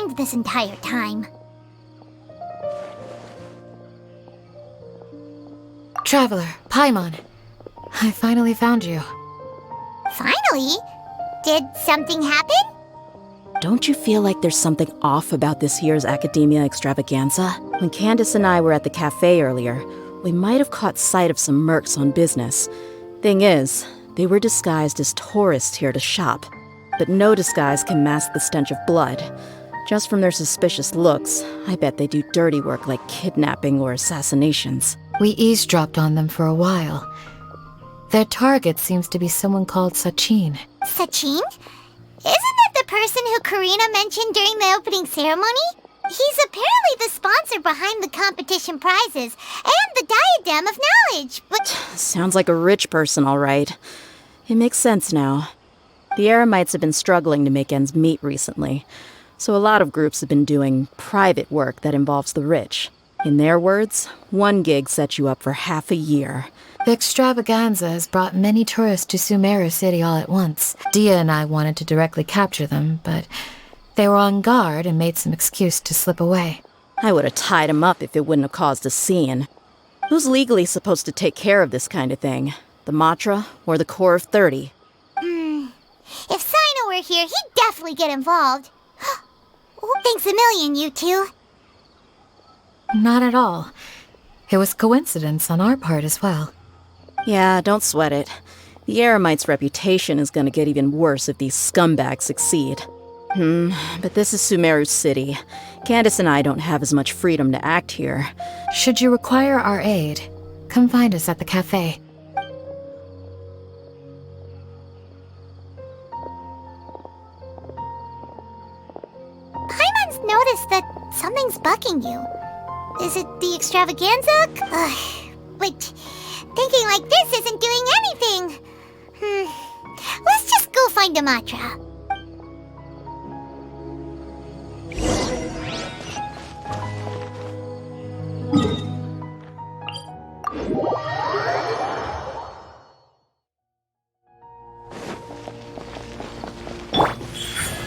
mind this entire time. Traveler, Paimon. I finally found you. Finally? Did something happen? Don't you feel like there's something off about this year's Academia Extravaganza? When Candace and I were at the cafe earlier, we might have caught sight of some mercs on business. Thing is, they were disguised as tourists here to shop. But no disguise can mask the stench of blood. Just from their suspicious looks, I bet they do dirty work like kidnapping or assassinations. We eavesdropped on them for a while. Their target seems to be someone called Sachin. Sachin? Isn't that the person who Karina mentioned during the opening ceremony? He's apparently the sponsor behind the competition prizes and the Diadem of Knowledge, but... Sounds like a rich person, all right. It makes sense now. The Eremites have been struggling to make ends meet recently, so a lot of groups have been doing private work that involves the rich. In their words, one gig sets you up for half a year. The extravaganza has brought many tourists to Sumeru City all at once. Dia and I wanted to directly capture them, but they were on guard and made some excuse to slip away. I would have tied him up if it wouldn't have caused a scene. Who's legally supposed to take care of this kind of thing? The Matra or the Core of 30? If Sino were here, he'd definitely get involved. Thanks a million, you two. Not at all. It was coincidence on our part as well. Yeah, don't sweat it. The Eremites' reputation is gonna get even worse if these scumbags succeed. But this is Sumeru City. Candace and I don't have as much freedom to act here. Should you require our aid, come find us at the cafe. Paimon's noticed that something's bugging you. Is it the extravaganza? But thinking like this isn't doing anything. Let's just go find a Matra.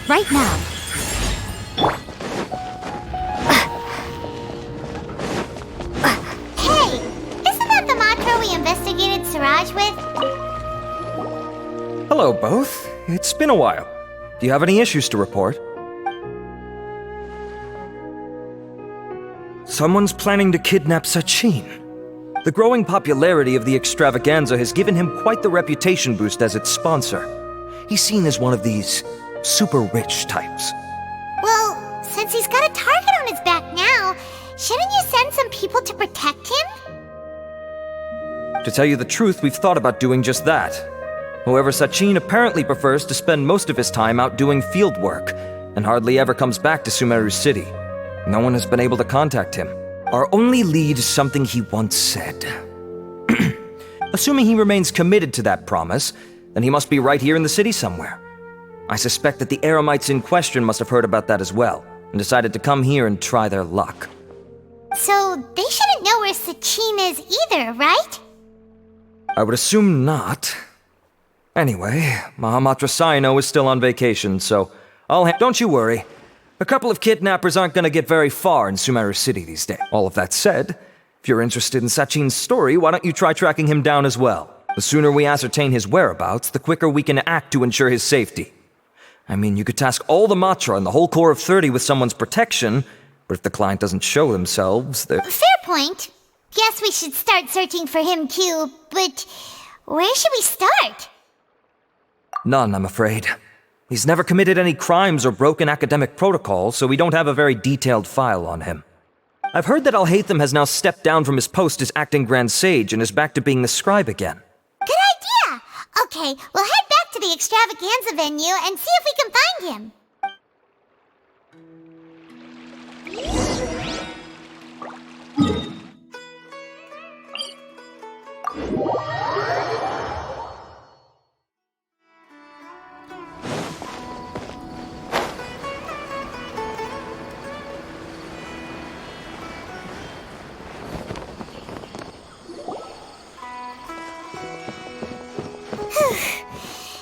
Right now. Hey! Isn't that the Matra we investigated Siraj with? Hello, both. It's been a while. Do you have any issues to report? Someone's planning to kidnap Sachin. The growing popularity of the extravaganza has given him quite the reputation boost as its sponsor. He's seen as one of these super rich types. Well, since he's got a target on his back now, shouldn't you send some people to protect him? To tell you the truth, we've thought about doing just that. However, Sachin apparently prefers to spend most of his time out doing field work, and hardly ever comes back to Sumeru City. No one has been able to contact him. Our only lead is something he once said. Assuming he remains committed to that promise, then he must be right here in the city somewhere. I suspect that the Eremites in question must have heard about that as well, and decided to come here and try their luck. So they shouldn't know where Sachin is either, right? I would assume not. Anyway, Mahamatra Saino is still on vacation, so don't you worry. A couple of kidnappers aren't gonna get very far in Sumeru City these days. All of that said, if you're interested in Sachin's story, why don't you try tracking him down as well? The sooner we ascertain his whereabouts, the quicker we can act to ensure his safety. I mean, you could task all the Matra and the whole Core of 30 with someone's protection, but if the client doesn't show themselves, they're... Fair point. Guess we should start searching for him too, but where should we start? None, I'm afraid. He's never committed any crimes or broken academic protocol, so we don't have a very detailed file on him. I've heard that Alhaitham has now stepped down from his post as acting Grand Sage and is back to being the scribe again. Good idea! Okay, we'll head back to the extravaganza venue and see if we can find him.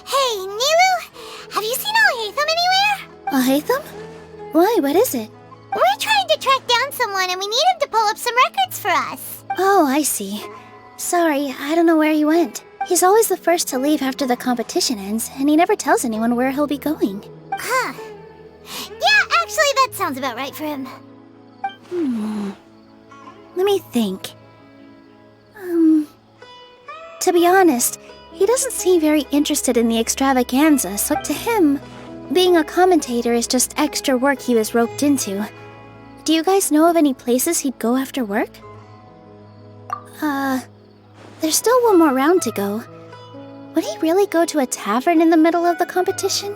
Hey, Nilu, have you seen Alhaitham anywhere? Alhaitham? Why Why? What is it? We're trying to track down someone and we need him to pull up some records for us. Oh, I see. Sorry, I don't know where he went. He's always the first to leave after the competition ends, and he never tells anyone where he'll be going. Huh. Yeah, actually, that sounds about right for him. Let me think. To be honest, he doesn't seem very interested in the extravaganza, so to him, being a commentator is just extra work he was roped into. Do you guys know of any places he'd go after work? There's still one more round to go. Would he really go to a tavern in the middle of the competition?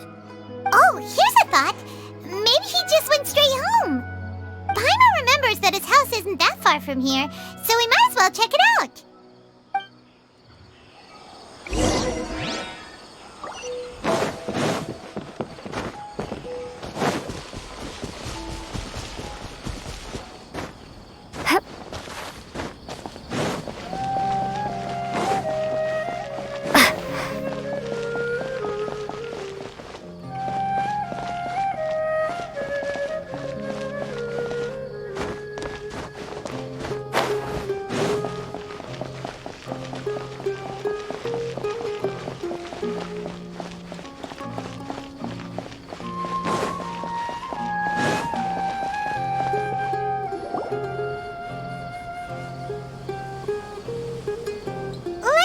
Oh, here's a thought. Maybe he just went straight home. Paimon remembers that his house isn't that far from here, so we might as well check it out.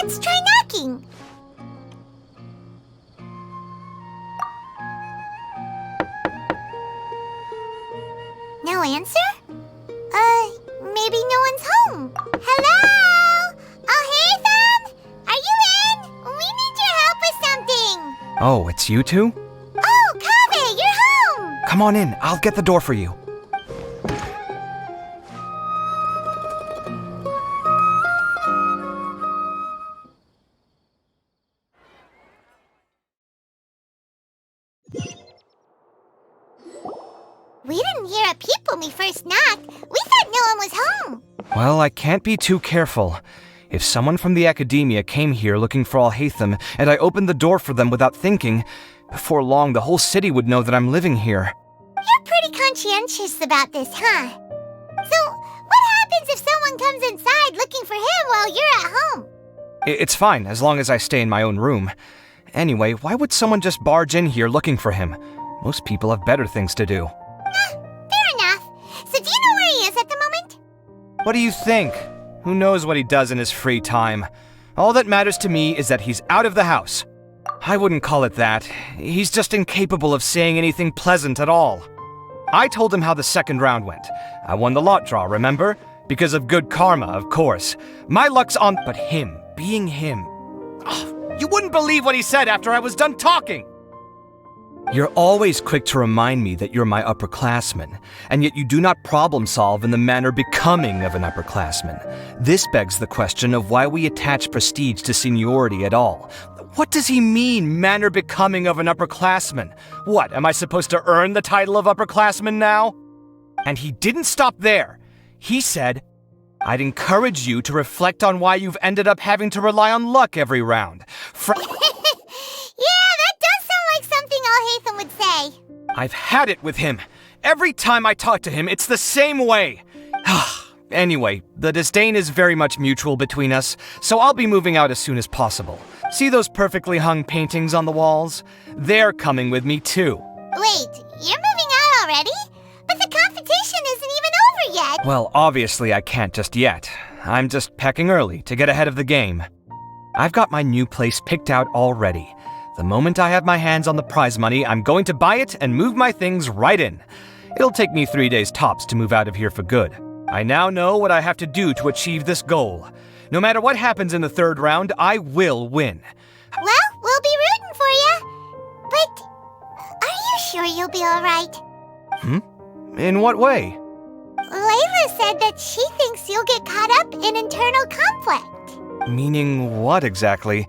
Let's try knocking. No answer? Maybe no one's home. Hello? Oh, Haytham? Are you in? We need your help with something. Oh, it's you two? Oh, Kaveh, you're home. Come on in, I'll get the door for you. We didn't hear a peep when we first knocked. We thought no one was home. Well, I can't be too careful. If someone from the academia came here looking for Al-Haytham, and I opened the door for them without thinking, before long the whole city would know that I'm living here. You're pretty conscientious about this, huh? So, what happens if someone comes inside looking for him while you're at home? It's fine, as long as I stay in my own room. Anyway, why would someone just barge in here looking for him? Most people have better things to do. Fair enough. So do you know where he is at the moment? What do you think? Who knows what he does in his free time? All that matters to me is that he's out of the house. I wouldn't call it that. He's just incapable of saying anything pleasant at all. I told him how the second round went. I won the lot draw, remember? Because of good karma, of course. My luck's on... But him, being him... Oh, you wouldn't believe what he said after I was done talking! You're always quick to remind me that you're my upperclassman, and yet you do not problem solve in the manner becoming of an upperclassman. This begs the question of why we attach prestige to seniority at all. What does he mean, manner becoming of an upperclassman? What, am I supposed to earn the title of upperclassman now? And he didn't stop there. He said, I'd encourage you to reflect on why you've ended up having to rely on luck every round. Yeah, that does sound like something Al-Haytham would say. I've had it with him. Every time I talk to him, it's the same way. Anyway, the disdain is very much mutual between us, so I'll be moving out as soon as possible. See those perfectly hung paintings on the walls? They're coming with me too. Wait, you're moving out already? But the competition isn't even over yet. Well, obviously I can't just yet. I'm just packing early to get ahead of the game. I've got my new place picked out already. The moment I have my hands on the prize money, I'm going to buy it and move my things right in. It'll take me 3 days tops to move out of here for good. I now know what I have to do to achieve this goal. No matter what happens in the third round, I will win. Well, we'll be rooting for you. But are you sure you'll be all right? In what way? Layla said that she thinks you'll get caught up in internal conflict. Meaning what exactly?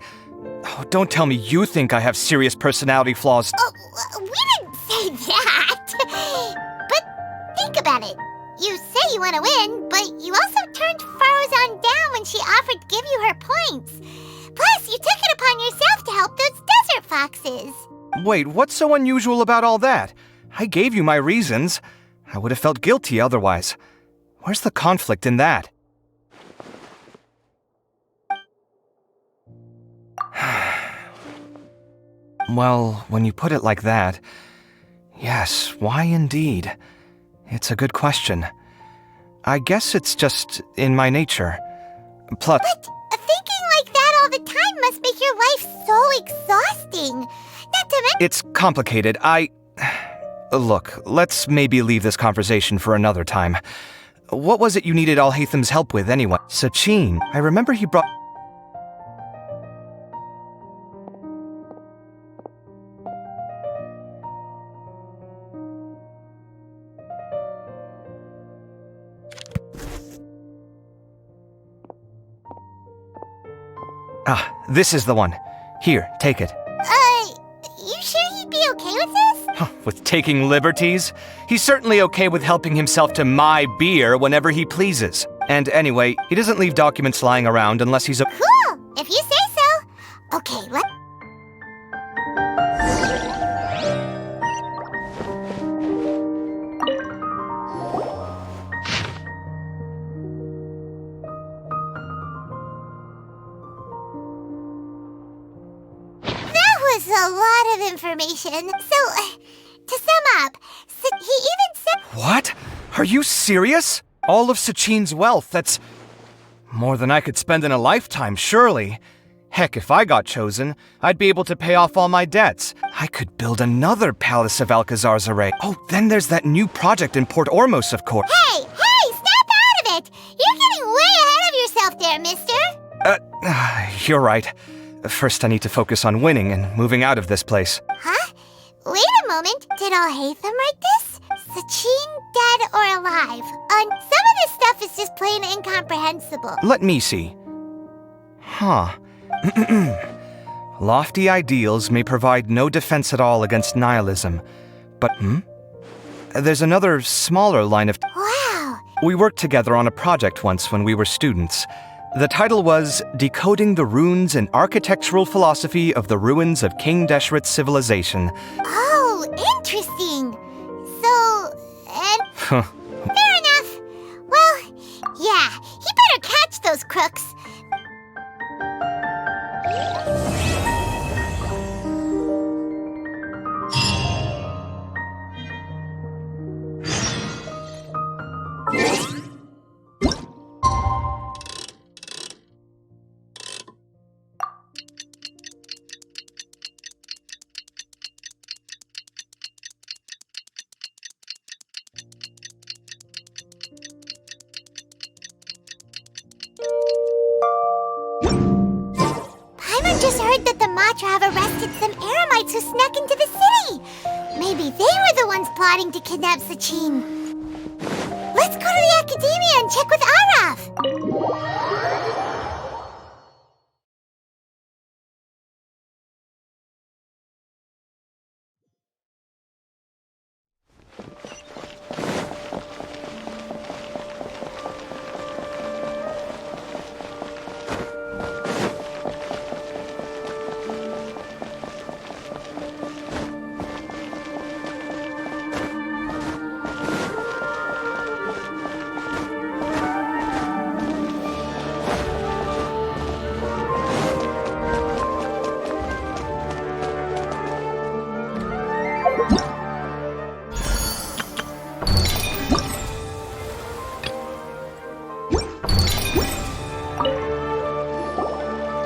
Oh, don't tell me you think I have serious personality flaws. Oh, we didn't say that. But think about it. You say you want to win, but you also turned Farozan down when she offered to give you her points. Plus, you took it upon yourself to help those desert foxes. Wait, what's so unusual about all that? I gave you my reasons. I would have felt guilty otherwise. Where's the conflict in that? Well, when you put it like that, yes, why indeed? It's a good question. I guess it's just in my nature. Plus... But thinking like that all the time must make your life so exhausting. Not to mention... It's complicated. Look, let's maybe leave this conversation for another time. What was it you needed Alhatham's help with anyway? Sachin, I remember he brought... Ah, this is the one. Here, take it. You sure he'd be okay with this? With taking liberties? He's certainly okay with helping himself to my beer whenever he pleases. And anyway, he doesn't leave documents lying around unless he's a- Cool, if you say so. Okay, let... That was a lot of information. So, to sum up, he even said... What? Are you serious? All of Sachin's wealth, that's... more than I could spend in a lifetime, surely. Heck, if I got chosen, I'd be able to pay off all my debts. I could build another Palace of Alcazar's array. Oh, then there's that new project in Port Ormos, of course. Hey, snap out of it! You're getting way ahead of yourself there, mister. You're right. First I need to focus on winning and moving out of this place. Huh? Wait a moment. Did Alhaitham write this? Sachin dead or alive? Some of this stuff is just plain incomprehensible. Let me see. Huh. Lofty ideals may provide no defense at all against nihilism. But, there's another, smaller line of... Wow. We worked together on a project once when we were students. The title was Decoding the Runes and Architectural Philosophy of the Ruins of King Deshret's Civilization. Oh, interesting. So, and... Fair enough. Well, yeah, he better catch those crooks. Just heard that the Matra have arrested some Eremites who snuck into the city. Maybe they were the ones plotting to kidnap Sachin. Let's go to the Academia and check with Araf.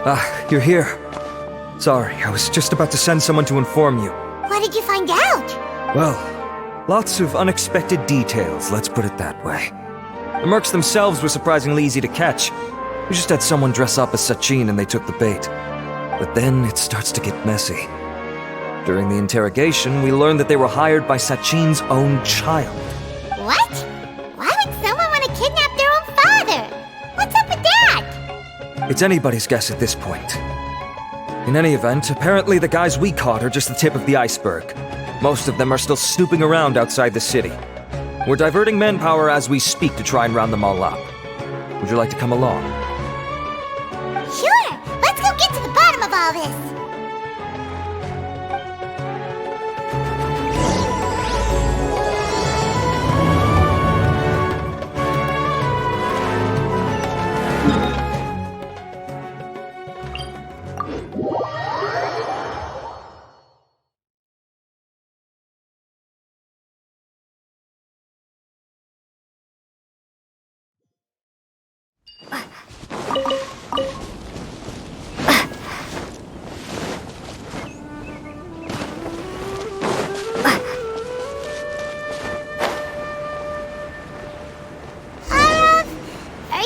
Ah, you're here. Sorry, I was just about to send someone to inform you. What did you find out? Well, lots of unexpected details, let's put it that way. The mercs themselves were surprisingly easy to catch. We just had someone dress up as Sachin and they took the bait. But then it starts to get messy. During the interrogation, we learned that they were hired by Sachin's own child. What? Why would someone want to kidnap their own father? What's up with that? It's anybody's guess at this point. In any event, apparently the guys we caught are just the tip of the iceberg. Most of them are still snooping around outside the city. We're diverting manpower as we speak to try and round them all up. Would you like to come along? Sure! Let's go get to the bottom of all this!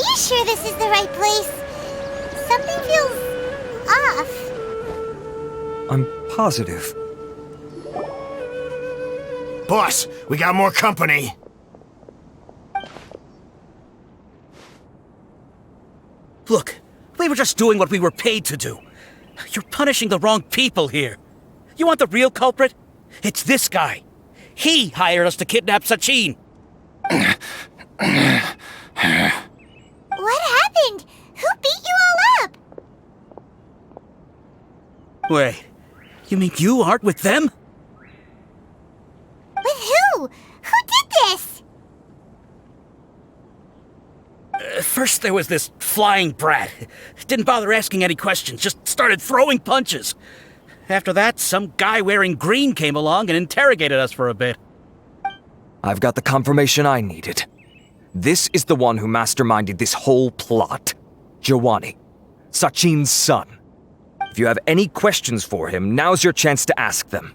you sure this is the right place? Something feels off. I'm positive. Boss, we got more company. Look, we were just doing what we were paid to do. You're punishing the wrong people here. You want the real culprit? It's this guy. He hired us to kidnap Sachin. What happened? Who beat you all up? Wait, you mean you aren't with them? With who? Who did this? First there was this flying brat. Didn't bother asking any questions, just started throwing punches. After that, some guy wearing green came along and interrogated us for a bit. I've got the confirmation I needed. This is the one who masterminded this whole plot. Jawani, Sachin's son. If you have any questions for him, now's your chance to ask them.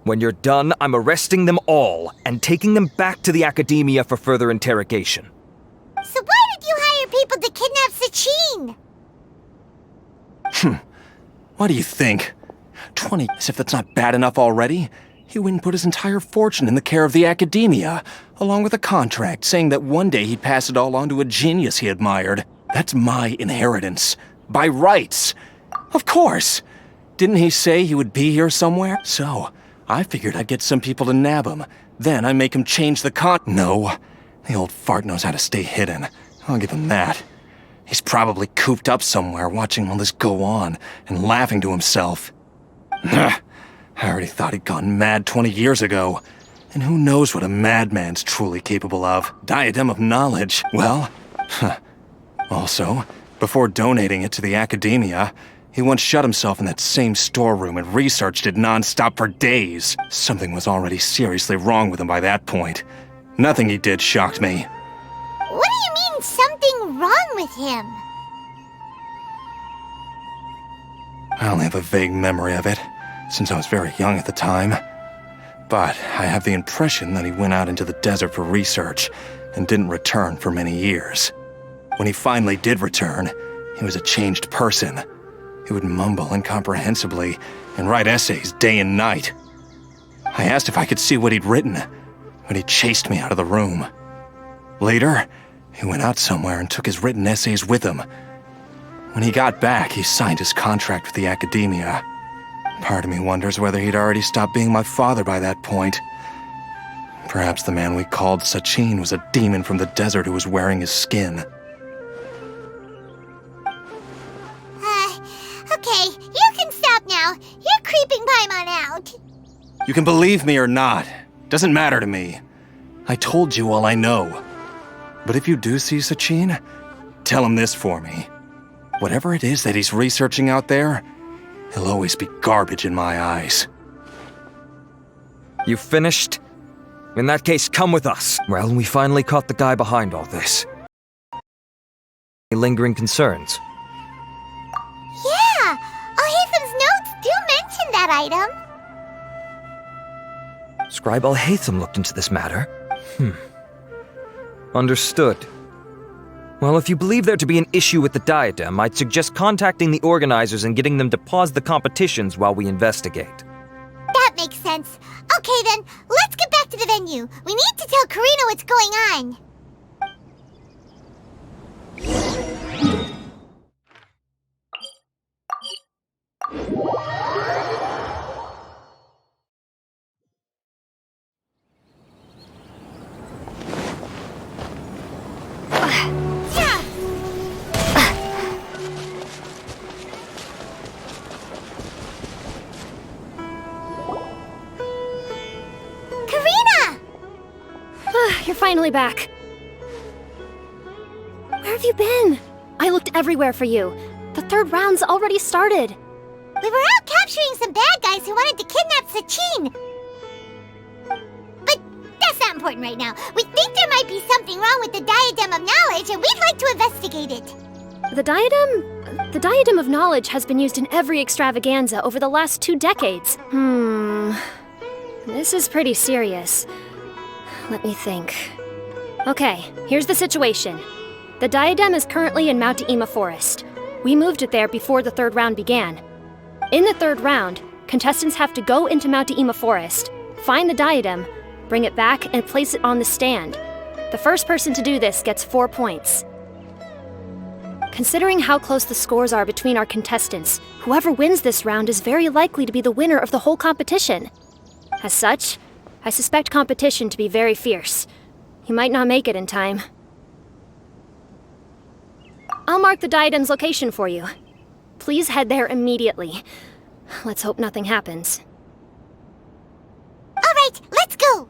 When you're done, I'm arresting them all and taking them back to the academia for further interrogation. So why did you hire people to kidnap Sachin? What do you think? 20, as if that's not bad enough already. He went and put his entire fortune in the care of the academia, along with a contract saying that one day he'd pass it all on to a genius he admired. That's my inheritance. By rights. Of course. Didn't he say he would be here somewhere? So, I figured I'd get some people to nab him. Then I make him change the No. The old fart knows how to stay hidden. I'll give him that. He's probably cooped up somewhere watching all this go on and laughing to himself. I already thought he'd gone mad 20 years ago. And who knows what a madman's truly capable of? Diadem of knowledge. Well, also, before donating it to the academia, he once shut himself in that same storeroom and researched it non-stop for days. Something was already seriously wrong with him by that point. Nothing he did shocked me. What do you mean, something wrong with him? I only have a vague memory of it, since I was very young at the time. But I have the impression that he went out into the desert for research and didn't return for many years. When he finally did return, he was a changed person. He would mumble incomprehensibly and write essays day and night. I asked if I could see what he'd written, but he chased me out of the room. Later, he went out somewhere and took his written essays with him. When he got back, he signed his contract with the academia. Part of me wonders whether he'd already stopped being my father by that point. Perhaps the man we called Sachin was a demon from the desert who was wearing his skin. Okay, you can stop now. You're creeping Paimon out. You can believe me or not. Doesn't matter to me. I told you all I know. But if you do see Sachin, tell him this for me. Whatever it is that he's researching out there, he'll always be garbage in my eyes. You finished? In that case, come with us. Well, we finally caught the guy behind all this. Any lingering concerns? Yeah, Al-Haytham's notes do mention that item. Scribe Al-Haytham looked into this matter. Understood. Well, if you believe there to be an issue with the diadem, I'd suggest contacting the organizers and getting them to pause the competitions while we investigate. That makes sense. Okay then, let's get back to the venue. We need to tell Karina what's going on. You're finally back. Where have you been? I looked everywhere for you. The third round's already started. We were out capturing some bad guys who wanted to kidnap Sachin. But that's not important right now. We think there might be something wrong with the Diadem of Knowledge, and we'd like to investigate it. The diadem? The Diadem of Knowledge has been used in every extravaganza over the last 2 decades. This is pretty serious. Let me think. Okay, here's the situation. The diadem is currently in Mount Ima Forest. We moved it there before the third round began. In the third round, contestants have to go into Mount Ima Forest, find the diadem, bring it back, and place it on the stand. The first person to do this gets 4 points. Considering how close the scores are between our contestants, whoever wins this round is very likely to be the winner of the whole competition. As such, I suspect competition to be very fierce. You might not make it in time. I'll mark the diadem's location for you. Please head there immediately. Let's hope nothing happens. All right, let's go!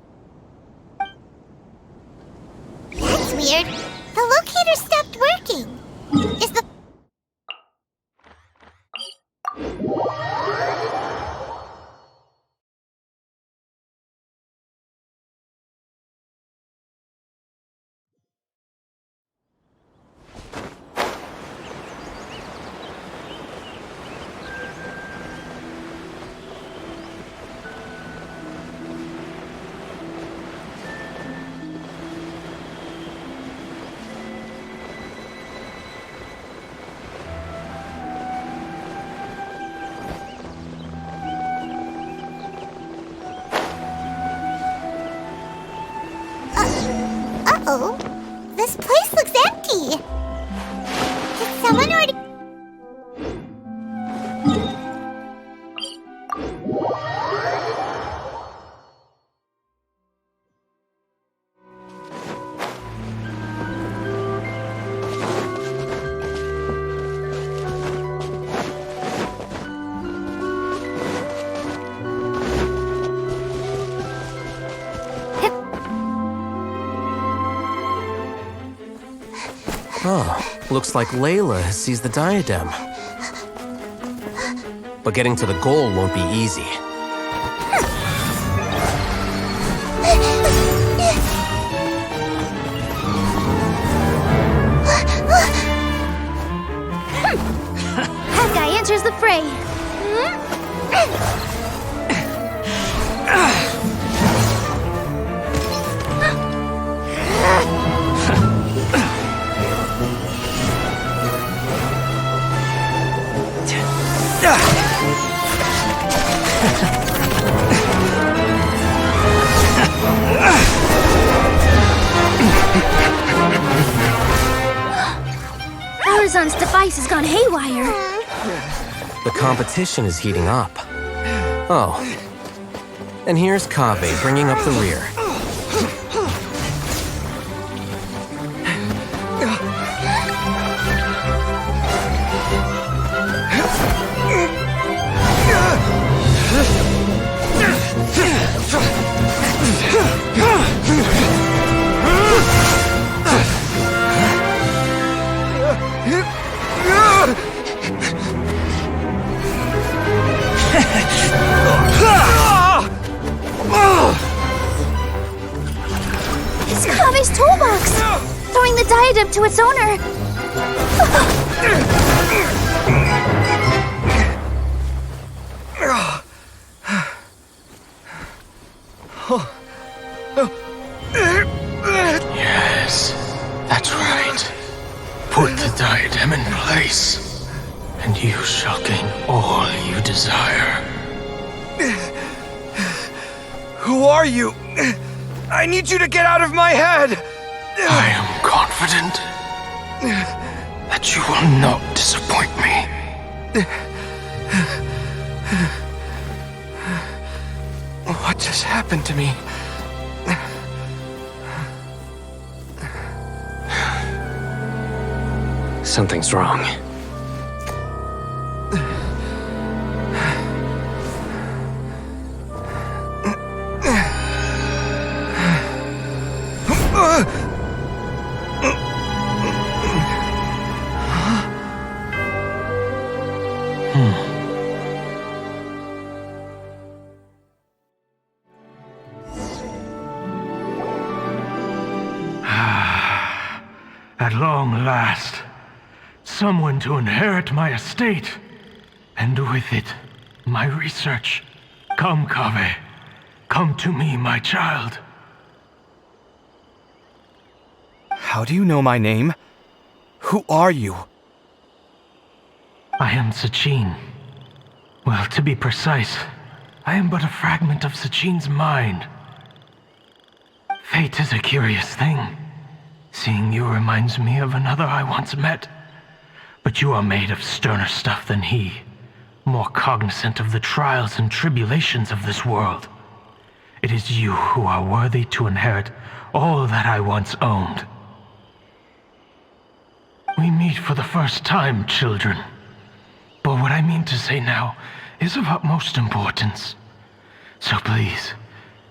That's weird. The locator stopped working. Is the... Uh-oh. This place looks empty. Did someone already... Oh, looks like Layla has seized the diadem. But getting to the goal won't be easy. That guy enters the fray. Horizon's device has gone haywire. The competition is heating up. Oh. And here's Kaveh bringing up the rear. It's Kaveh's toolbox! Throwing the diadem to its owner! Yes, that's right. Put the diadem in place, and you shall gain all you desire. Who are you? I need you to get out of my head! I am confident that you will not disappoint me. What just happened to me? Something's wrong. At long last, someone to inherit my estate, and with it, my research. Come, Kaveh. Come to me, my child. How do you know my name? Who are you? I am Sachin. Well, to be precise, I am but a fragment of Sachin's mind. Fate is a curious thing. Seeing you reminds me of another I once met. But you are made of sterner stuff than he, more cognizant of the trials and tribulations of this world. It is you who are worthy to inherit all that I once owned. We meet for the first time, children. But what I mean to say now is of utmost importance. So please,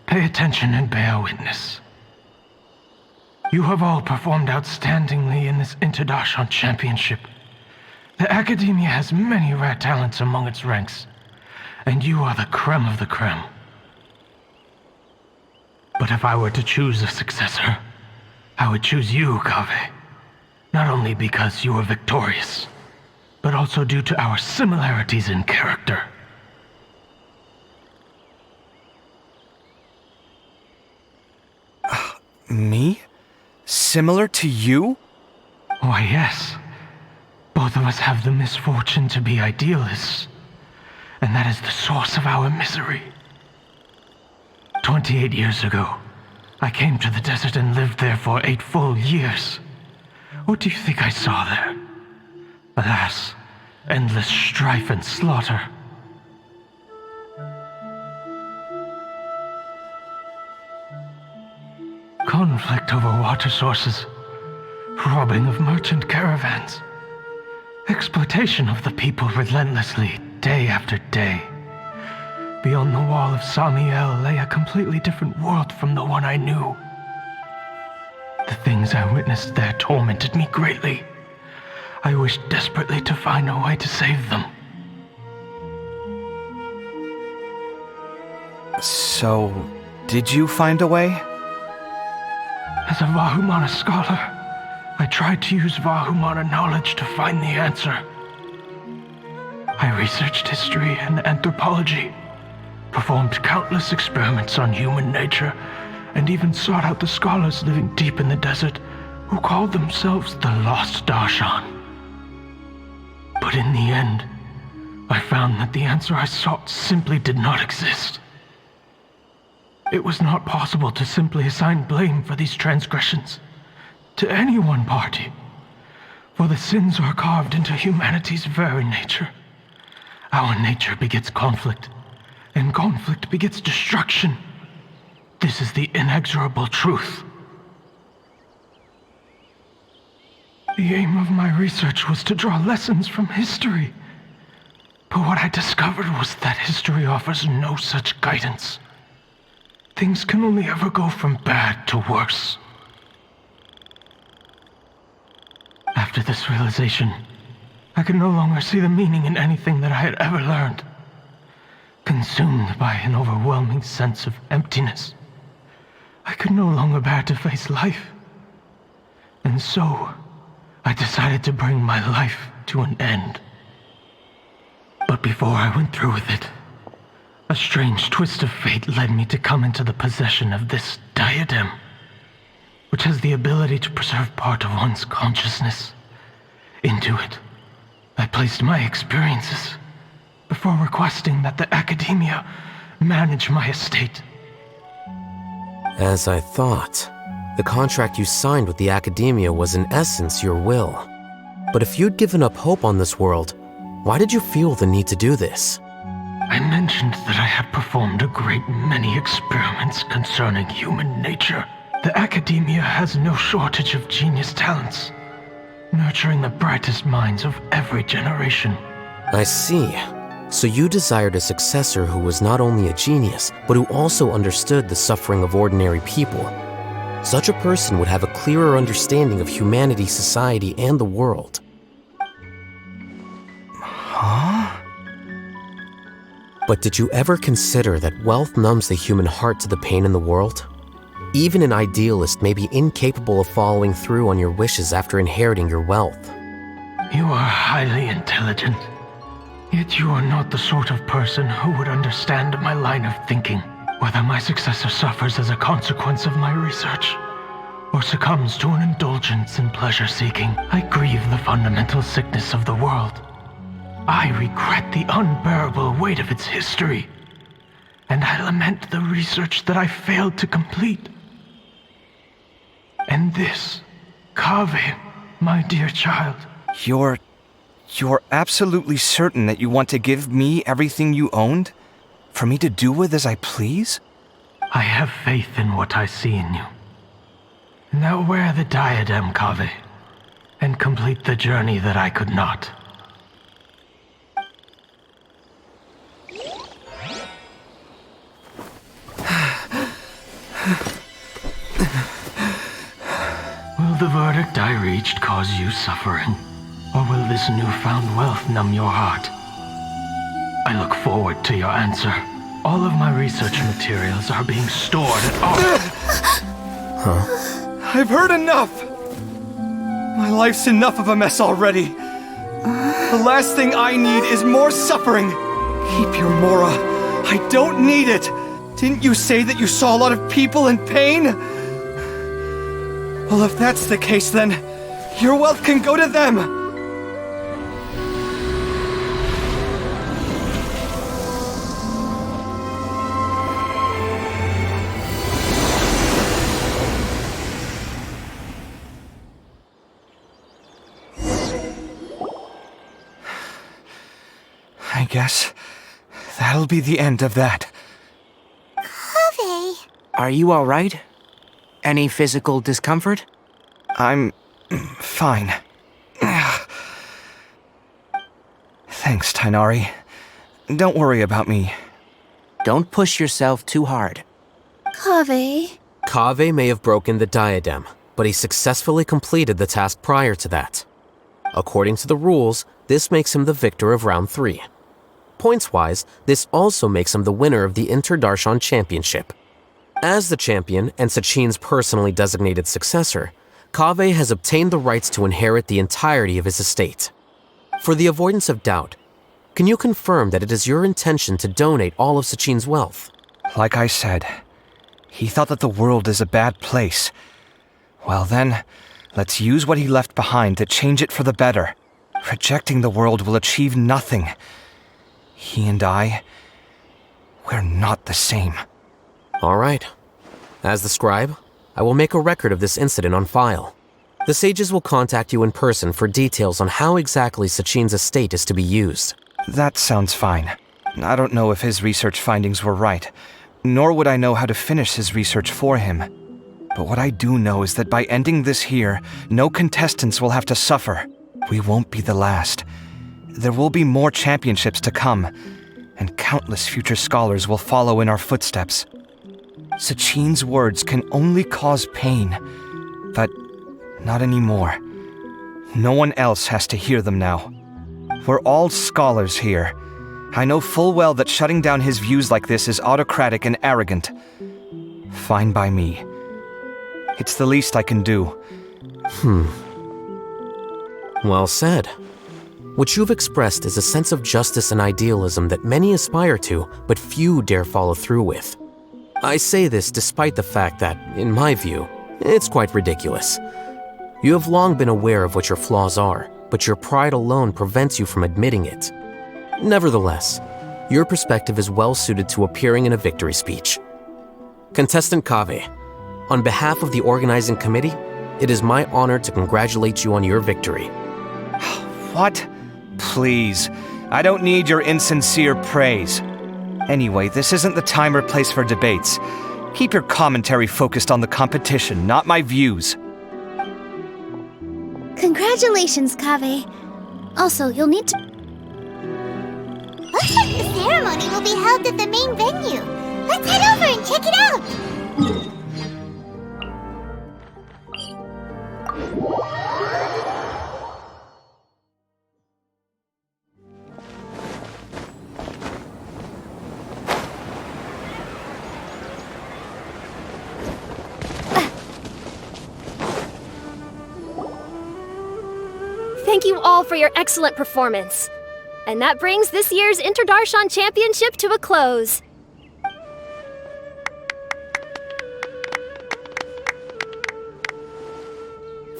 pay attention and bear witness. You have all performed outstandingly in this Interdarshan Championship. The Academia has many rare talents among its ranks, and you are the creme of the creme. But if I were to choose a successor, I would choose you, Kaveh. Not only because you were victorious, but also due to our similarities in character. Me? Similar to you? Why, yes. Both of us have the misfortune to be idealists, and that is the source of our misery. 28 years ago, I came to the desert and lived there for 8 full years. What do you think I saw there? Alas, endless strife and slaughter. Conflict over water sources, robbing of merchant caravans, exploitation of the people relentlessly, day after day. Beyond the wall of Samiel lay a completely different world from the one I knew. The things I witnessed there tormented me greatly. I wished desperately to find a way to save them. So, did you find a way? As a Vahumana scholar, I tried to use Vahumana knowledge to find the answer. I researched history and anthropology, performed countless experiments on human nature, and even sought out the scholars living deep in the desert who called themselves the Lost Darshan. But in the end, I found that the answer I sought simply did not exist. It was not possible to simply assign blame for these transgressions to any one party, for the sins are carved into humanity's very nature. Our nature begets conflict, and conflict begets destruction. This is the inexorable truth. The aim of my research was to draw lessons from history, but what I discovered was that history offers no such guidance. Things can only ever go from bad to worse. After this realization, I could no longer see the meaning in anything that I had ever learned. Consumed by an overwhelming sense of emptiness, I could no longer bear to face life. And so, I decided to bring my life to an end. But before I went through with it, a strange twist of fate led me to come into the possession of this diadem, which has the ability to preserve part of one's consciousness. Into it, I placed my experiences before requesting that the Academia manage my estate. As I thought, the contract you signed with the Academia was in essence your will. But if you'd given up hope on this world, why did you feel the need to do this? I mentioned that I had performed a great many experiments concerning human nature. The Academia has no shortage of genius talents, nurturing the brightest minds of every generation. I see. So you desired a successor who was not only a genius, but who also understood the suffering of ordinary people. Such a person would have a clearer understanding of humanity, society, and the world. Huh? But did you ever consider that wealth numbs the human heart to the pain in the world? Even an idealist may be incapable of following through on your wishes after inheriting your wealth. You are highly intelligent, yet you are not the sort of person who would understand my line of thinking, whether my successor suffers as a consequence of my research, or succumbs to an indulgence in pleasure seeking, I grieve the fundamental sickness of the world. I regret the unbearable weight of its history, and I lament the research that I failed to complete. And this, Kaveh, my dear child. You're absolutely certain that you want to give me everything you owned? For me to do with as I please? I have faith in what I see in you. Now wear the diadem, Kaveh, and complete the journey that I could not. Will the verdict I reached cause you suffering? Or will this newfound wealth numb your heart? I look forward to your answer. All of my research materials are being stored at I've heard enough! My life's enough of a mess already. The last thing I need is more suffering. Keep your Mora. I don't need it. Didn't you say that you saw a lot of people in pain? Well, if that's the case, then your wealth can go to them. I guess that'll be the end of that. Kaveh. Are you all right? Any physical discomfort? I'm fine. Thanks, Tainari. Don't worry about me. Don't push yourself too hard. Kaveh. Kaveh may have broken the diadem, but he successfully completed the task prior to that. According to the rules, this makes him the victor of round 3. Points-wise, this also makes him the winner of the Interdarshan Championship. As the champion and Sachin's personally designated successor, Kaveh has obtained the rights to inherit the entirety of his estate. For the avoidance of doubt, can you confirm that it is your intention to donate all of Sachin's wealth? Like I said, he thought that the world is a bad place. Well then, let's use what he left behind to change it for the better. Rejecting the world will achieve nothing. He and I, we're not the same. All right. As the scribe, I will make a record of this incident on file. The sages will contact you in person for details on how exactly Sachin's estate is to be used. That sounds fine. I don't know if his research findings were right, nor would I know how to finish his research for him. But what I do know is that by ending this here, no contestants will have to suffer. We won't be the last. There will be more championships to come, and countless future scholars will follow in our footsteps. Sachin's words can only cause pain, but not anymore. No one else has to hear them now. We're all scholars here. I know full well that shutting down his views like this is autocratic and arrogant. Fine by me. It's the least I can do. Well said. What you've expressed is a sense of justice and idealism that many aspire to, but few dare follow through with. I say this despite the fact that, in my view, it's quite ridiculous. You have long been aware of what your flaws are, but your pride alone prevents you from admitting it. Nevertheless, your perspective is well suited to appearing in a victory speech. Contestant Kaveh, on behalf of the organizing committee, it is my honor to congratulate you on your victory. What? Please, I don't need your insincere praise. Anyway, this isn't the time or place for debates. Keep your commentary focused on the competition, not my views. Congratulations, Kaveh. Also, you'll need to... Looks like the ceremony will be held at the main venue. Let's head over and check it out. Thank you all for your excellent performance. And that brings this year's Interdarshan Championship to a close.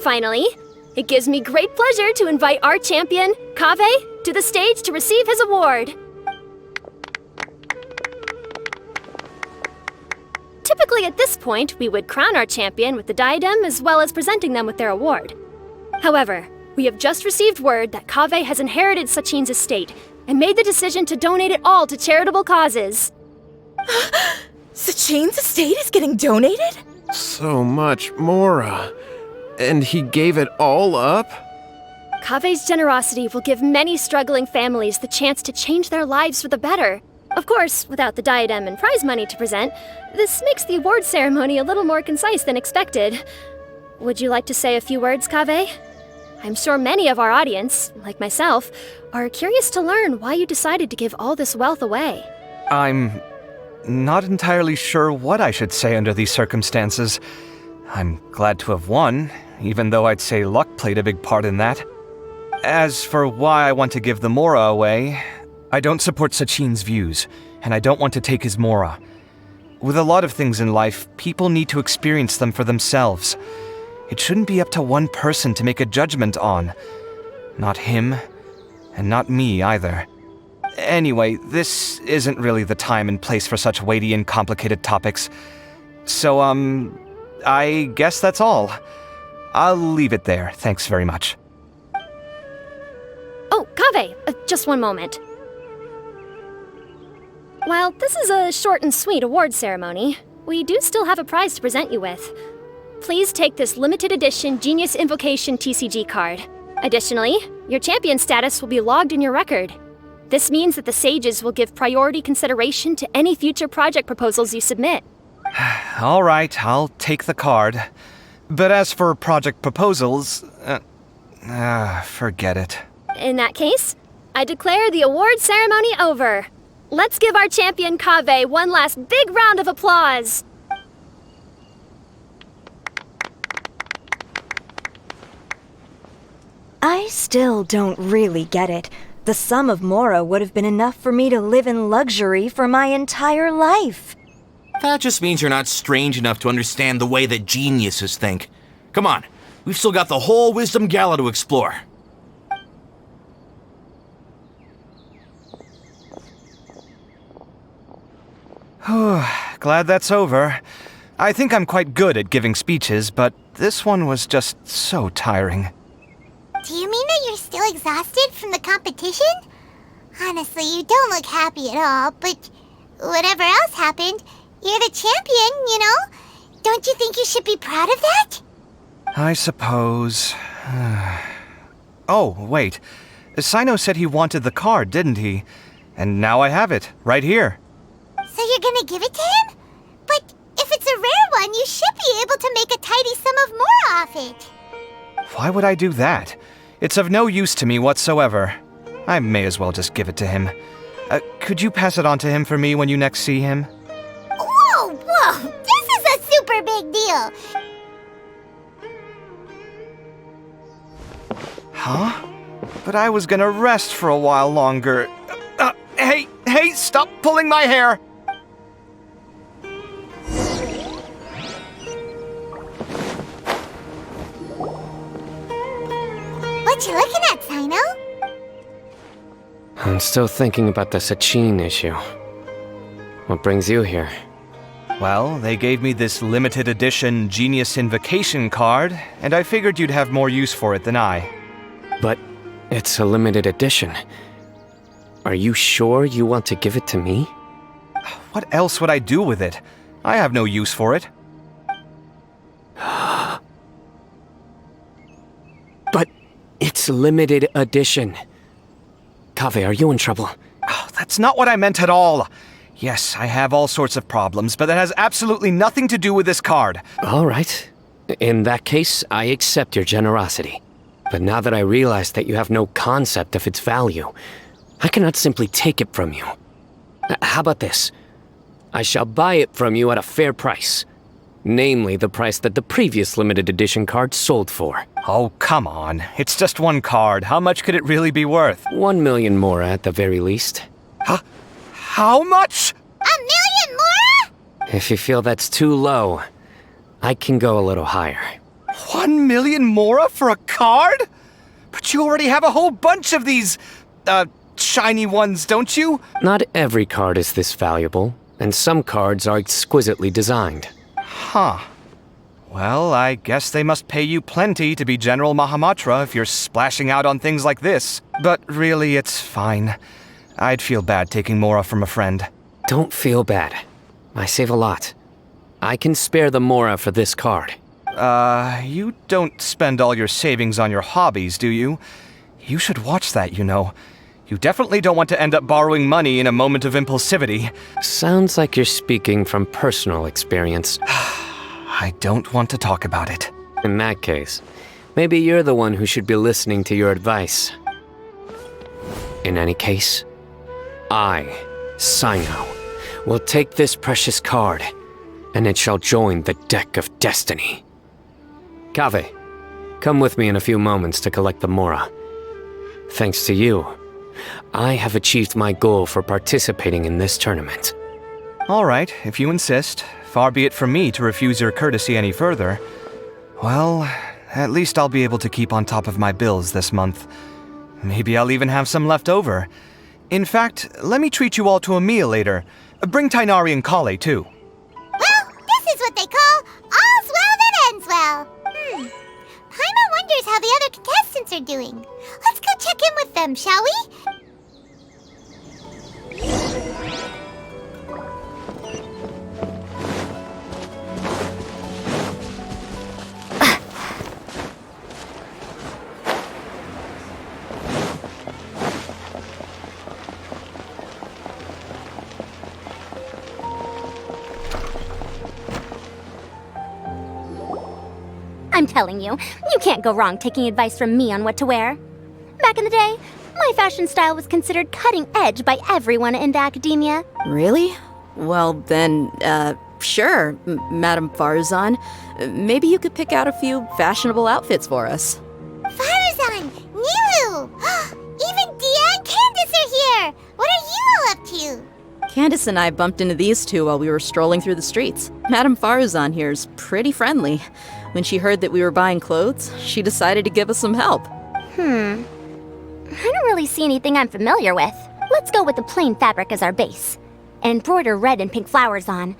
Finally, it gives me great pleasure to invite our champion, Kaveh, to the stage to receive his award. Typically at this point, we would crown our champion with the diadem as well as presenting them with their award. However, we have just received word that Kaveh has inherited Sachin's estate and made the decision to donate it all to charitable causes. Sachin's estate is getting donated? So much, Mora. And he gave it all up? Kaveh's generosity will give many struggling families the chance to change their lives for the better. Of course, without the diadem and prize money to present, this makes the award ceremony a little more concise than expected. Would you like to say a few words, Kaveh? I'm sure many of our audience, like myself, are curious to learn why you decided to give all this wealth away. I'm not entirely sure what I should say under these circumstances. I'm glad to have won, even though I'd say luck played a big part in that. As for why I want to give the Mora away, I don't support Sachin's views, and I don't want to take his Mora. With a lot of things in life, people need to experience them for themselves. It shouldn't be up to one person to make a judgment on. Not him, and not me either. Anyway, this isn't really the time and place for such weighty and complicated topics. So, I guess that's all. I'll leave it there, thanks very much. Oh, Kaveh, just one moment. While this is a short and sweet award ceremony, we do still have a prize to present you with. Please take this limited edition Genius Invocation TCG card. Additionally, your champion status will be logged in your record. This means that the sages will give priority consideration to any future project proposals you submit. All right, I'll take the card. But as for project proposals, forget it. In that case, I declare the award ceremony over. Let's give our champion Kaveh one last big round of applause. I still don't really get it. The sum of Mora would have been enough for me to live in luxury for my entire life. That just means you're not strange enough to understand the way that geniuses think. Come on, we've still got the whole Wisdom Gala to explore. Glad that's over. I think I'm quite good at giving speeches, but this one was just so tiring. Do you mean that you're still exhausted from the competition? Honestly, you don't look happy at all, but whatever else happened, you're the champion, you know? Don't you think you should be proud of that? I suppose. Oh, wait. Sino said he wanted the card, didn't he? And now I have it, right here. So you're gonna give it to him? But if it's a rare one, you should be able to make a tidy sum of Mora off it. Why would I do that? It's of no use to me whatsoever. I may as well just give it to him. Could you pass it on to him for me when you next see him? Whoa! This is a super big deal! Huh? But I was gonna rest for a while longer. Hey, stop pulling my hair! What you looking at, Sino? I'm still thinking about the Sachin issue. What brings you here? Well, they gave me this limited edition Genius Invocation card, and I figured you'd have more use for it than I. But it's a limited edition. Are you sure you want to give it to me? What else would I do with it? I have no use for it. But it's limited edition. Kaveh, are you in trouble? Oh, that's not what I meant at all. Yes, I have all sorts of problems, but that has absolutely nothing to do with this card. All right. In that case, I accept your generosity. But now that I realize that you have no concept of its value, I cannot simply take it from you. How about this? I shall buy it from you at a fair price. Namely, the price that the previous limited edition card sold for. Oh, come on. It's just one card. How much could it really be worth? 1 million Mora at the very least. Huh? How much? 1 million Mora? If you feel that's too low, I can go a little higher. 1 million mora for a card? But you already have a whole bunch of these, shiny ones, don't you? Not every card is this valuable, and some cards are exquisitely designed. Huh. Well, I guess they must pay you plenty to be General Mahamatra if you're splashing out on things like this. But really, it's fine. I'd feel bad taking mora from a friend. Don't feel bad. I save a lot. I can spare the mora for this card. You don't spend all your savings on your hobbies, do you? You should watch that, you know. You definitely don't want to end up borrowing money in a moment of impulsivity. Sounds like you're speaking from personal experience. I don't want to talk about it. In that case, maybe you're the one who should be listening to your advice. In any case, I, Sino, will take this precious card, and it shall join the deck of destiny. Kaveh, come with me in a few moments to collect the mora. Thanks to you, I have achieved my goal for participating in this tournament. All right, if you insist. Far be it from me to refuse your courtesy any further. Well, at least I'll be able to keep on top of my bills this month. Maybe I'll even have some left over. In fact, let me treat you all to a meal later. Bring Tainari and Kale, too. Well, this is what they call all's well that ends well. Paimon wonders how the other contestants are doing. Let's go check in with them, shall we? I'm telling you, you can't go wrong taking advice from me on what to wear. Back in the day, my fashion style was considered cutting edge by everyone in the academia. Really? Well, then, sure, Madame Farazan. Maybe you could pick out a few fashionable outfits for us. Farazan! Nilu! Even Dia and Candace are here! What are you all up to? Candace and I bumped into these two while we were strolling through the streets. Madame Farazan here's pretty friendly. When she heard that we were buying clothes, she decided to give us some help. I don't really see anything I'm familiar with. Let's go with the plain fabric as our base. And embroider red and pink flowers on.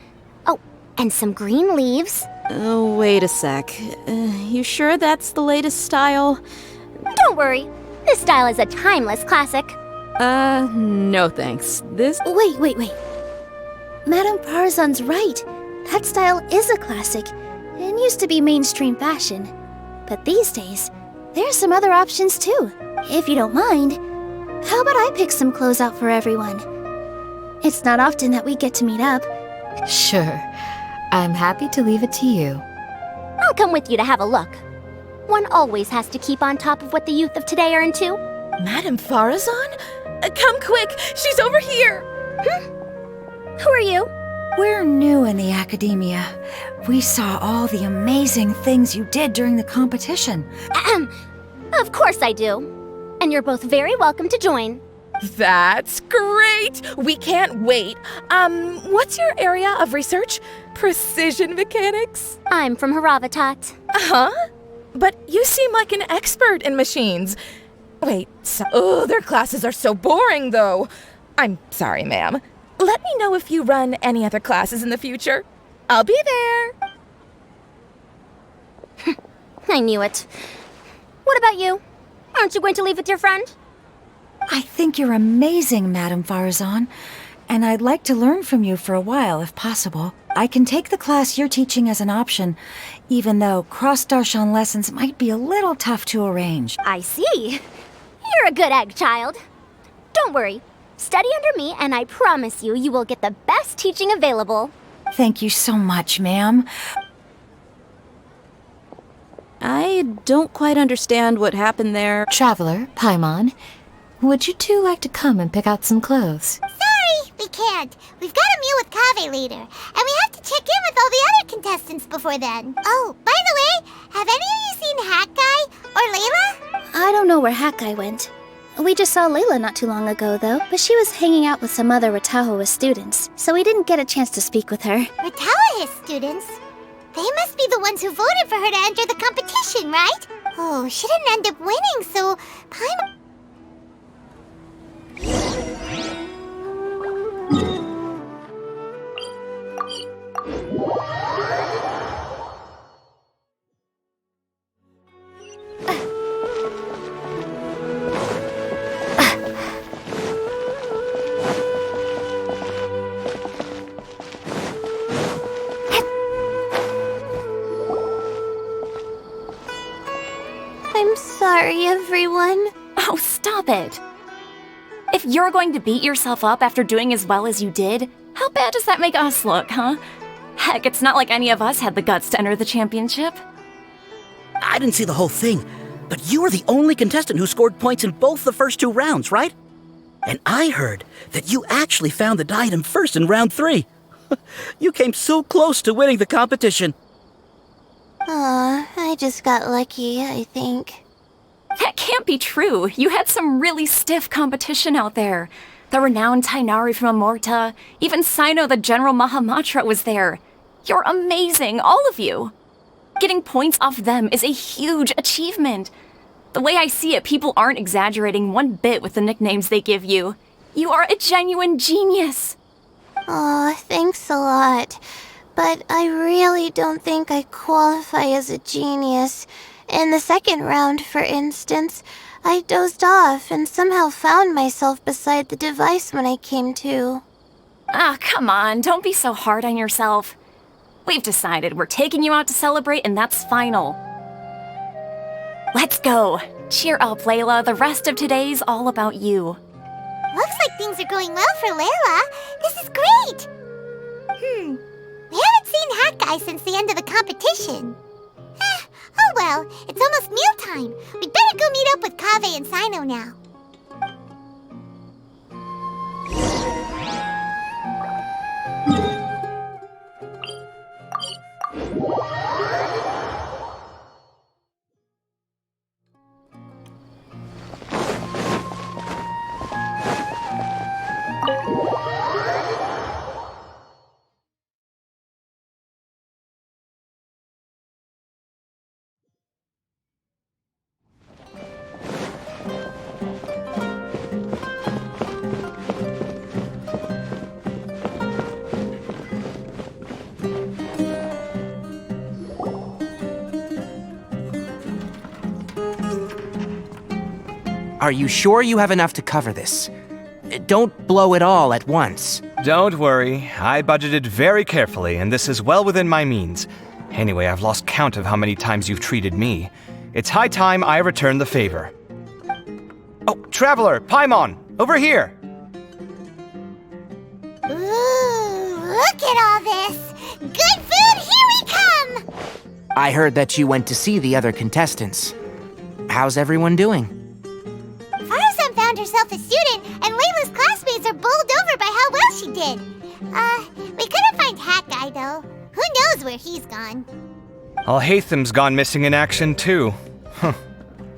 Oh, and some green leaves. Oh, wait a sec. You sure that's the latest style? Don't worry. This style is a timeless classic. No thanks. This... Wait. Madame Farazan's right. That style is a classic, and used to be mainstream fashion. But these days, there's some other options too. If you don't mind, how about I pick some clothes out for everyone? It's not often that we get to meet up. Sure. I'm happy to leave it to you. I'll come with you to have a look. One always has to keep on top of what the youth of today are into. Madame Farazan? Come quick! She's over here! Who are you? We're new in the academia. We saw all the amazing things you did during the competition. Of course I do. And you're both very welcome to join. That's great! We can't wait. What's your area of research? Precision mechanics? I'm from Haravatat. Huh? But you seem like an expert in machines. Wait, their classes are so boring, though. I'm sorry, ma'am. Let me know if you run any other classes in the future. I'll be there. I knew it. What about you? Aren't you going to leave with your friend? I think you're amazing, Madame Farazan, and I'd like to learn from you for a while, if possible. I can take the class you're teaching as an option, even though cross-darshan lessons might be a little tough to arrange. I see. You're a good egg, child. Don't worry. Study under me, and I promise you, you will get the best teaching available. Thank you so much, ma'am. I don't quite understand what happened there. Traveler, Paimon, would you two like to come and pick out some clothes? Sorry, we can't. We've got a meal with Kaveh later, and we have to check in with all the other contestants before then. Oh, by the way, have any of you seen Hat Guy or Layla? I don't know where Hat Guy went. We just saw Layla not too long ago, though, but she was hanging out with some other Ratahoa students, so we didn't get a chance to speak with her. Ratahoa students? They must be the ones who voted for her to enter the competition, right? Oh, she didn't end up winning, so Paimon... I'm sorry, everyone. Oh, stop it. If you're going to beat yourself up after doing as well as you did, how bad does that make us look, huh? Heck, it's not like any of us had the guts to enter the championship. I didn't see the whole thing, but you were the only contestant who scored points in both the first 2 rounds, right? And I heard that you actually found the diadem first in round 3. You came so close to winning the competition. Aw, I just got lucky, I think. That can't be true. You had some really stiff competition out there. The renowned Tainari from Amorta, even Sino the General Mahamatra was there. You're amazing, all of you. Getting points off them is a huge achievement. The way I see it, people aren't exaggerating one bit with the nicknames they give you. You are a genuine genius. Aw, thanks a lot. But I really don't think I qualify as a genius. In the second round, for instance, I dozed off and somehow found myself beside the device when I came to. Ah, come on, don't be so hard on yourself. We've decided we're taking you out to celebrate, and that's final. Let's go. Cheer up, Layla. The rest of today's all about you. Looks like things are going well for Layla. This is great. We haven't seen Hat Guy since the end of the competition. Oh well, it's almost mealtime. We'd better go meet up with Kaveh and Sino now. Are you sure you have enough to cover this? Don't blow it all at once. Don't worry. I budgeted very carefully, and this is well within my means. Anyway, I've lost count of how many times you've treated me. It's high time I return the favor. Oh, Traveler, Paimon, over here! Ooh, look at all this! Good food, here we come! I heard that you went to see the other contestants. How's everyone doing? Farazan found herself a student, and Layla's classmates are bowled over by how well she did. We couldn't find Hat Guy, though. Who knows where he's gone? Al-Haytham's gone missing in action, too.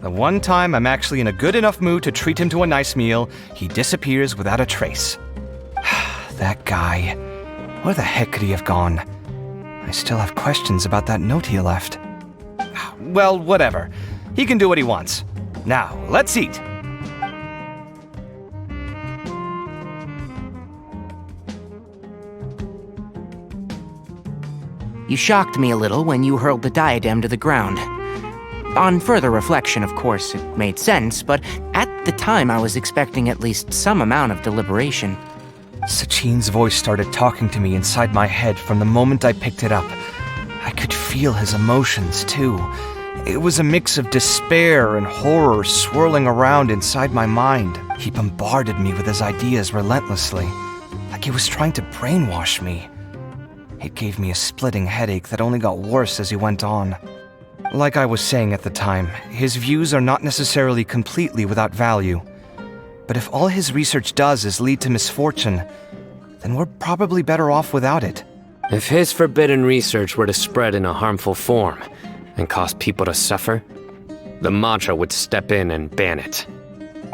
The one time I'm actually in a good enough mood to treat him to a nice meal, he disappears without a trace. That guy. Where the heck could he have gone? I still have questions about that note he left. Well, whatever. He can do what he wants. Now, let's eat. You shocked me a little when you hurled the diadem to the ground. On further reflection, of course, it made sense, but at the time I was expecting at least some amount of deliberation. Sachin's voice started talking to me inside my head from the moment I picked it up. I could feel his emotions, too. It was a mix of despair and horror swirling around inside my mind. He bombarded me with his ideas relentlessly, like he was trying to brainwash me. It gave me a splitting headache that only got worse as he went on. Like I was saying at the time, his views are not necessarily completely without value. But if all his research does is lead to misfortune, then we're probably better off without it. If his forbidden research were to spread in a harmful form and cause people to suffer, the mantra would step in and ban it.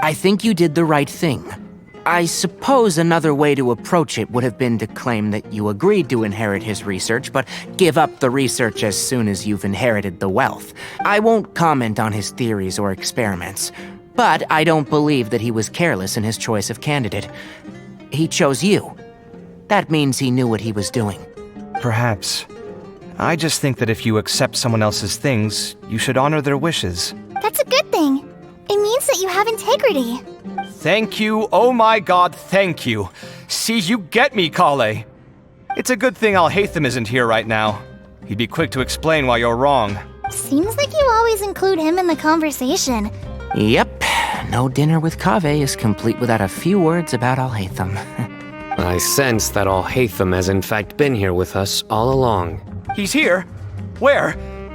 I think you did the right thing. I suppose another way to approach it would have been to claim that you agreed to inherit his research, but give up the research as soon as you've inherited the wealth. I won't comment on his theories or experiments, but I don't believe that he was careless in his choice of candidate. He chose you. That means he knew what he was doing. Perhaps. I just think that if you accept someone else's things, you should honor their wishes. That's a good thing. It means that you have integrity. Thank you, oh my god, thank you. See, you get me, Kale. It's a good thing Alhaitham isn't here right now. He'd be quick to explain why you're wrong. Seems like you always include him in the conversation. Yep, no dinner with Kaveh is complete without a few words about Alhaitham. I sense that Alhaitham has in fact been here with us all along. He's here? Where?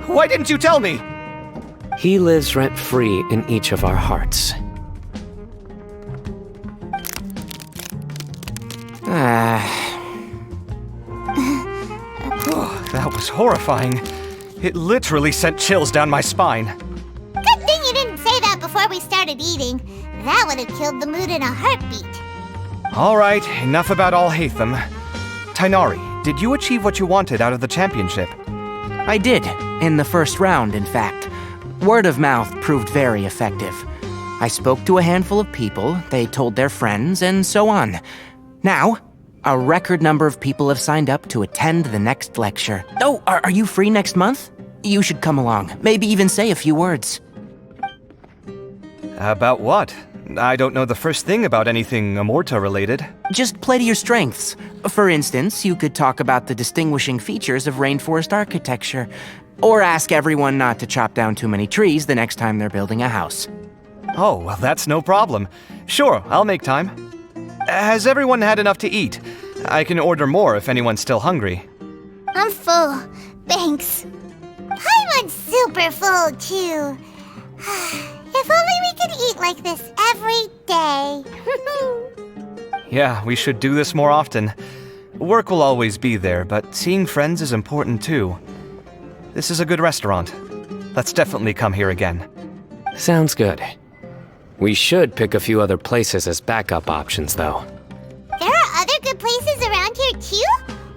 Why didn't you tell me? He lives rent-free in each of our hearts. That was horrifying. It literally sent chills down my spine. Good thing you didn't say that before we started eating. That would have killed the mood in a heartbeat. All right, enough about Alhaitham. Tainari, did you achieve what you wanted out of the championship? I did, in the first round, in fact. Word of mouth proved very effective. I spoke to a handful of people, they told their friends, and so on. Now, a record number of people have signed up to attend the next lecture. Oh, are you free next month? You should come along, maybe even say a few words. About what? I don't know the first thing about anything Amorta related. Just play to your strengths. For instance, you could talk about the distinguishing features of rainforest architecture, or ask everyone not to chop down too many trees the next time they're building a house. Oh, well, that's no problem. Sure, I'll make time. Has everyone had enough to eat? I can order more if anyone's still hungry. I'm full. Thanks. I'm super full, too. If only we could eat like this every day. Yeah, we should do this more often. Work will always be there, but seeing friends is important too. This is a good restaurant. Let's definitely come here again. Sounds good. We should pick a few other places as backup options, though. There are other good places around here, too?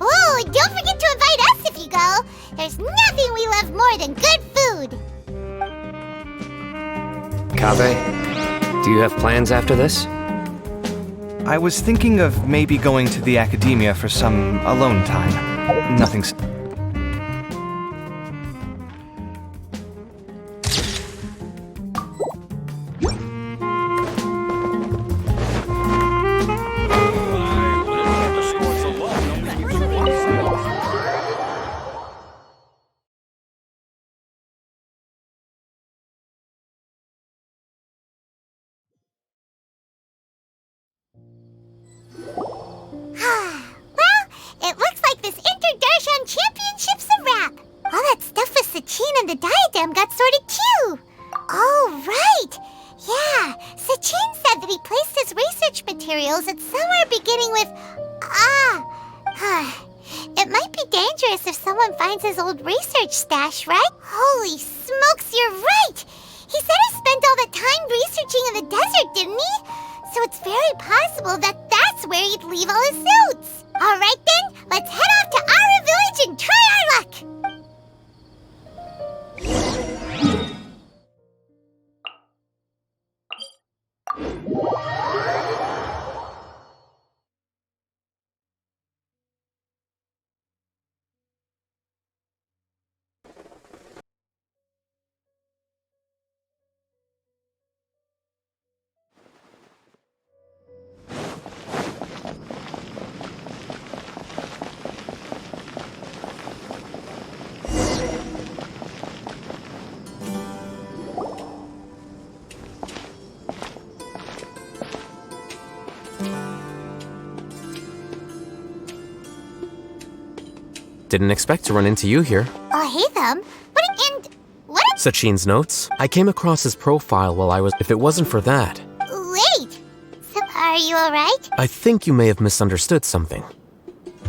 Oh, and don't forget to invite us if you go. There's nothing we love more than good food. Kaveh, do you have plans after this? I was thinking of maybe going to the academia for some alone time. Nothing's... It looks like this Inter-Darshan Championship's a wrap. All that stuff with Sachin and the diadem got sorted too. Oh, right. Yeah, Sachin said that he placed his research materials at somewhere beginning with It might be dangerous if someone finds his old research stash, right? Holy smokes, you're right. He said he spent all that time researching in the desert, didn't he? So it's very possible that that's where he'd leave all his notes. All right then, let's head off to Ara Village and try our luck. Didn't expect to run into you here. Oh, hey them. What? Sachin's notes? I came across his profile while I was... If it wasn't for that... Wait. So, are you alright? I think you may have misunderstood something.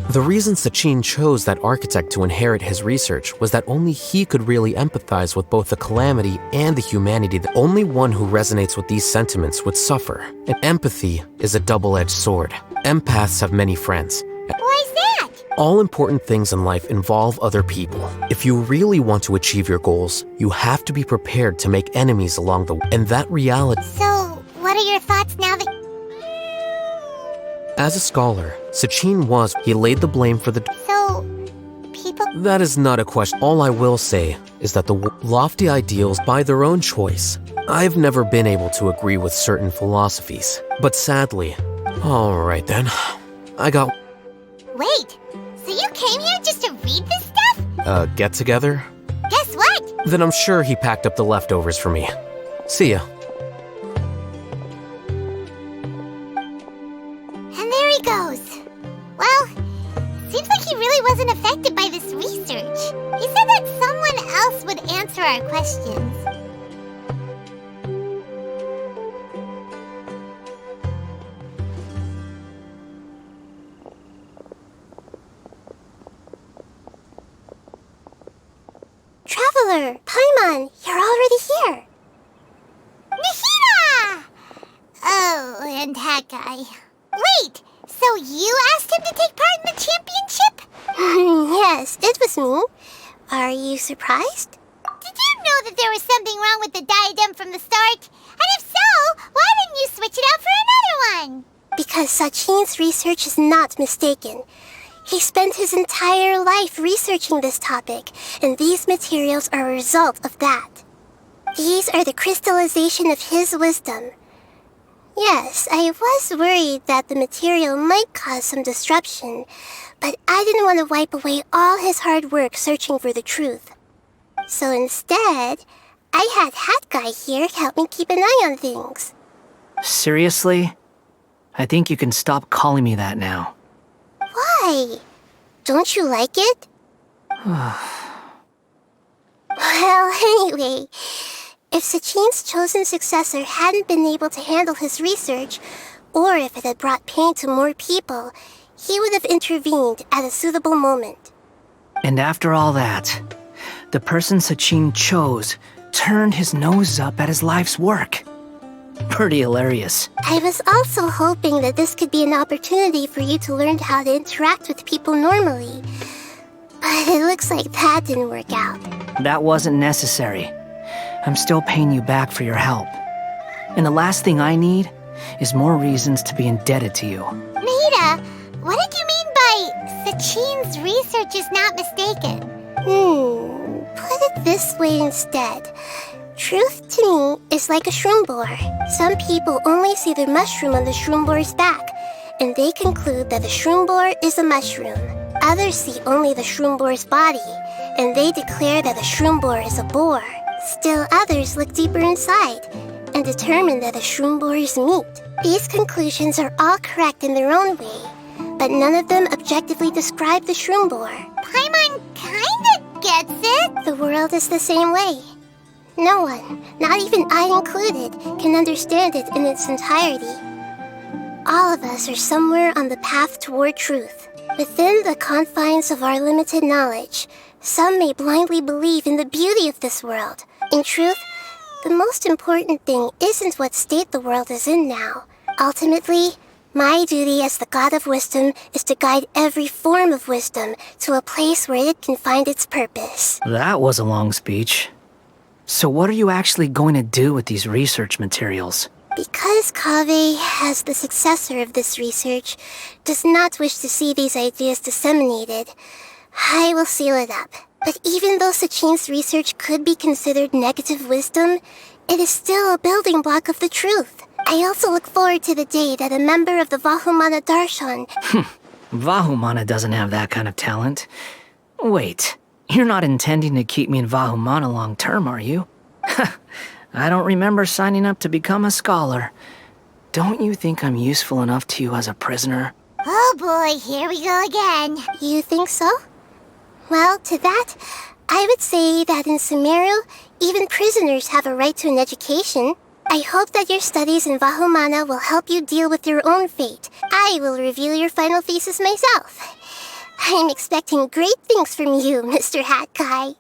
The reason Sachin chose that architect to inherit his research was that only he could really empathize with both the calamity and the humanity. The only one who resonates with these sentiments would suffer. And empathy is a double-edged sword. Empaths have many friends. Why's that? All important things in life involve other people. If you really want to achieve your goals, you have to be prepared to make enemies along the way. And that reality... So, what are your thoughts now that... As a scholar, Sachin he laid the blame for the... So, people... That is not a question. All I will say is that the lofty ideals by their own choice. I've never been able to agree with certain philosophies. But sadly... Alright then. I got... Wait, so you came here just to read this stuff? Get together? Guess what? Then I'm sure he packed up the leftovers for me. See ya. And there he goes. Well, seems like he really wasn't affected by this research. He said that someone else would answer our questions. Traveler, Paimon, you're already here. Nahida! Oh, and that guy. Wait, so you asked him to take part in the championship? Yes, it was me. Are you surprised? Did you know that there was something wrong with the diadem from the start? And if so, why didn't you switch it out for another one? Because Sachin's research is not mistaken. He spent his entire life researching this topic, and these materials are a result of that. These are the crystallization of his wisdom. Yes, I was worried that the material might cause some disruption, but I didn't want to wipe away all his hard work searching for the truth. So instead, I had Hat Guy here help me keep an eye on things. Seriously? I think you can stop calling me that now. Why? Don't you like it? Well, anyway, if Sachin's chosen successor hadn't been able to handle his research, or if it had brought pain to more people, he would have intervened at a suitable moment. And after all that, the person Sachin chose turned his nose up at his life's work. Pretty hilarious. I was also hoping that this could be an opportunity for you to learn how to interact with people normally. But it looks like that didn't work out. That wasn't necessary. I'm still paying you back for your help. And the last thing I need is more reasons to be indebted to you. Nahida, what did you mean by Sachin's research is not mistaken? Put it this way instead. Truth to me is like a shroom boar. Some people only see the mushroom on the shroom boar's back, and they conclude that the shroom boar is a mushroom. Others see only the shroom boar's body, and they declare that the shroom boar is a boar. Still others look deeper inside, and determine that the shroom boar is meat. These conclusions are all correct in their own way, but none of them objectively describe the shroom boar. Paimon kinda gets it. The world is the same way. No one, not even I included, can understand it in its entirety. All of us are somewhere on the path toward truth. Within the confines of our limited knowledge, some may blindly believe in the beauty of this world. In truth, the most important thing isn't what state the world is in now. Ultimately, my duty as the God of Wisdom is to guide every form of wisdom to a place where it can find its purpose. That was a long speech. So what are you actually going to do with these research materials? Because Kaveh, as the successor of this research, does not wish to see these ideas disseminated, I will seal it up. But even though Sachin's research could be considered negative wisdom, it is still a building block of the truth. I also look forward to the day that a member of the Vahumana Darshan... Vahumana doesn't have that kind of talent. Wait, you're not intending to keep me in Vahumana long term, are you? I don't remember signing up to become a scholar. Don't you think I'm useful enough to you as a prisoner? Oh boy, here we go again. You think so? Well, to that, I would say that in Sumeru, even prisoners have a right to an education. I hope that your studies in Vahumana will help you deal with your own fate. I will review your final thesis myself. I'm expecting great things from you, Mr. Hat Guy.